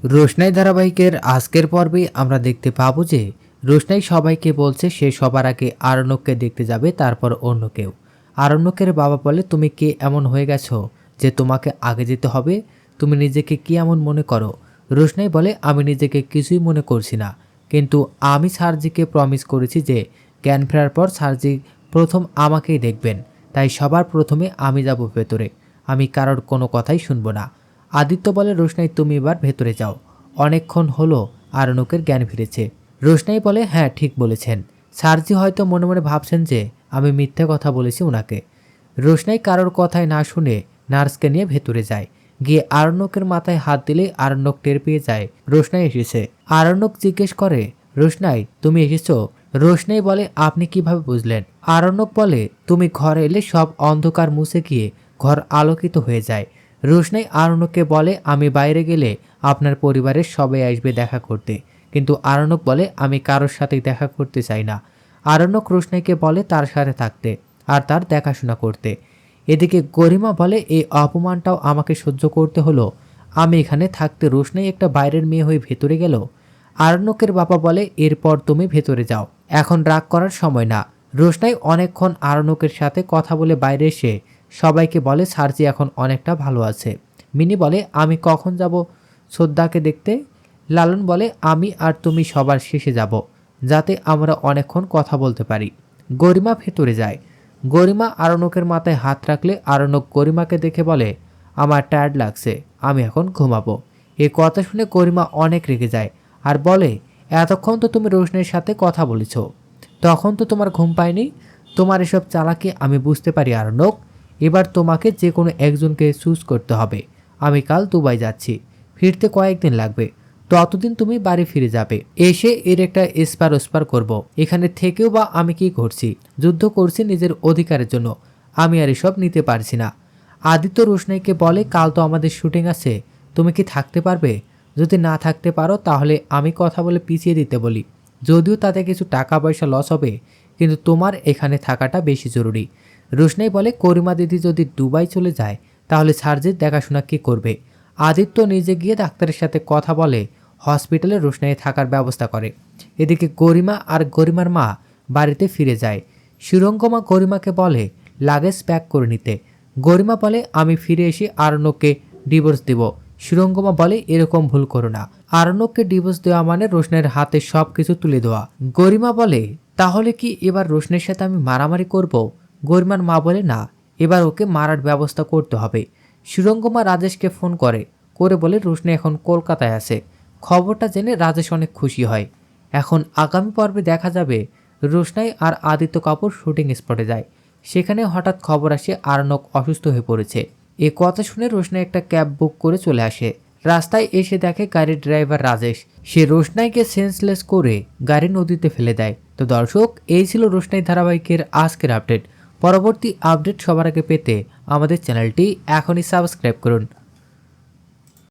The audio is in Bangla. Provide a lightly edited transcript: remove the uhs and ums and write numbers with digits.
রোশনাই ধারাবাহিকের আজকের পর্বে আমরা দেখতে পাবো যে রোশনাই সবাইকে বলছে সে সবার আগে আরণ্যককে দেখতে যাবে, তারপর অন্য কেউ। আরণ্যকের বাবা বলে, তুমি কে এমন হয়ে গেছো যে তোমাকে আগে যেতে হবে? তুমি নিজেকে কি এমন মনে করো? রোশনাই বলে, আমি নিজেকে কিছুই মনে করছি না, কিন্তু আমি সার্জিকে প্রমিস করেছি যে জ্ঞান ফেরার পর সার্জি প্রথম আমাকেই দেখবেন, তাই সবার প্রথমে আমি যাব ভেতরে। আমি কারোর কোনো কথাই শুনবো না। আদিত্য বলে, রোশনাই তুমি এবার ভেতরে যাও, অনেকক্ষণ হলো আরণ্যকের জ্ঞান ফিরেছে। রোশনাই বলে, হ্যাঁ ঠিক বলেছেন। সার্জি হয়তো মনে মনে ভাবছেন যে আমি মিথ্যে কথা বলেছি ওনাকে। রোশনাই কারোর কথায় না শুনে নার্সকে নিয়ে ভেতরে যায়। গিয়ে আরণ্যকের মাথায় হাত দিলে আরণ্যক টের পেয়ে যায় রোশনাই এসেছে। আরণ্যক জিজ্ঞেস করে, রোশনাই তুমি এসেছো? রোশনাই বলে, আপনি কিভাবে বুঝলেন? আরণ্যক বলে, তুমি ঘরে এলে সব অন্ধকার মুছে গিয়ে ঘর আলোকিত হয়ে যায়। রোশনাই আরণ্যককে বলে, আমি বাইরে গেলে আপনার পরিবারের সবাই আসবে দেখা করতে, কিন্তু আরণ্যক বলে, আমি কারোর সাথে দেখা করতে চাই না। আরণ্যক রোশনাইকে বলে তার সাথে থাকতে আর তার দেখাশোনা করতে। এদিকে গরিমা বলে, এই অপমানটাও আমাকে সহ্য করতে হলো, আমি এখানে থাকতে রোশনাই একটা বাইরের মেয়ে হয়ে ভেতরে গেল। আরণ্যকের বাবা বলে, এরপর তুমি ভেতরে যাও, এখন রাগ করার সময় না। রোশনাই অনেকক্ষণ আরণ্যকের সাথে কথা বলে বাইরে এসে সবাইকে বলে সার্জি এখন অনেকটা ভালো আছে। মিনি বলে, আমি কখন যাব শ্রদ্ধাকে দেখতে? লালন বলে, আমি আর তুমি সবার শেষে যাব, যাতে আমরা অনেকক্ষণ কথা বলতে পারি। গরিমা ভেতরে যায়। গরিমা আরণ্যকের মাথায় হাত রাখলে আরণ্যক গরিমাকে দেখে বলে, আমার টায়ার্ড লাগছে, আমি এখন ঘুমাবো। এই কথা শুনে গরিমা অনেক রেগে যায় আর বলে, এতক্ষণ তো তুমি রোশনের সাথে কথা বলেছ, তখন তো তোমার ঘুম পায়নি। তোমার এসব চালাকি আমি বুঝতে পারি আরণ্যক, এবার তোমাকে যে কোনো একজনকে চুজ করতে হবে। আমি কাল দুবাই যাচ্ছি, ফিরতে কয়েকদিন লাগবে, ততদিন তুমি বাড়ি ফিরে যাবে। এসে এর একটা এসপার ওসপার করব। এখানে থেকেও বা আমি কি করছি? যুদ্ধ করছি নিজের অধিকারের জন্য, আমি আর এসব নিতে পারছি না। আদিত্য রোশনাইকে বলে, কাল তো আমাদের শুটিং আছে, তুমি কি থাকতে পারবে? যদি না থাকতে পারো তাহলে আমি কথা বলে পিছিয়ে দিতে বলি, যদিও তাতে কিছু টাকা পয়সা লস হবে, কিন্তু তোমার এখানে থাকাটা বেশি জরুরি। রোশনাই বলে, করিমা দিদি যদি দুবাই চলে যায় তাহলে সার্জির দেখাশোনা কে করবে? আদিত্য নিজে গিয়ে ডাক্তারের সাথে কথা বলে হসপিটালে রোশনাই থাকার ব্যবস্থা করে। এদিকে গরিমা আর গরিমার মা বাড়িতে ফিরে যায়। সুরঙ্গমা গরিমাকে বলে লাগেজ প্যাক করে নিতে। গরিমা বলে, আমি ফিরে এসে আরণ্যককে ডিভোর্স দেব। সুরঙ্গমা বলে, এরকম ভুল করো না, আরণ্যককে ডিভোর্স দেওয়া মানে রোশনের হাতে সব কিছু তুলে দেওয়া। গরিমা বলে, তাহলে কি এবার রোশনের সাথে আমি মারামারি করব? গরিমার মা বলে, না, এবার ওকে মারার ব্যবস্থা করতে হবে। সুরঙ্গমা রাজেশকে ফোন করে বলে রোশনি এখন কলকাতায় আছে। খবরটা জেনে রাজেশ অনেক খুশি হয়। এখন আগামী পর্বে দেখা যাবে রোশনাই আর আদিত্য কাপুর শুটিং স্পটে যায়। সেখানে হঠাৎ খবর আসে আর্ণব অসুস্থ হয়ে পড়েছে। এ কথা শুনে রোশনাই একটা ক্যাব বুক করে চলে আসে। রাস্তায় এসে দেখে গাড়ির ড্রাইভার রাজেশ, সে রোশনাইকে সেন্সলেস করে গাড়ি নদীতে ফেলে দেয়। তো দর্শক, এই ছিল রোশনাই ধারাবাহিকের আজকের আপডেট। পরবর্তী আপডেট সবার আগে পেতে আমাদের চ্যানেলটি এখনই সাবস্ক্রাইব করুন।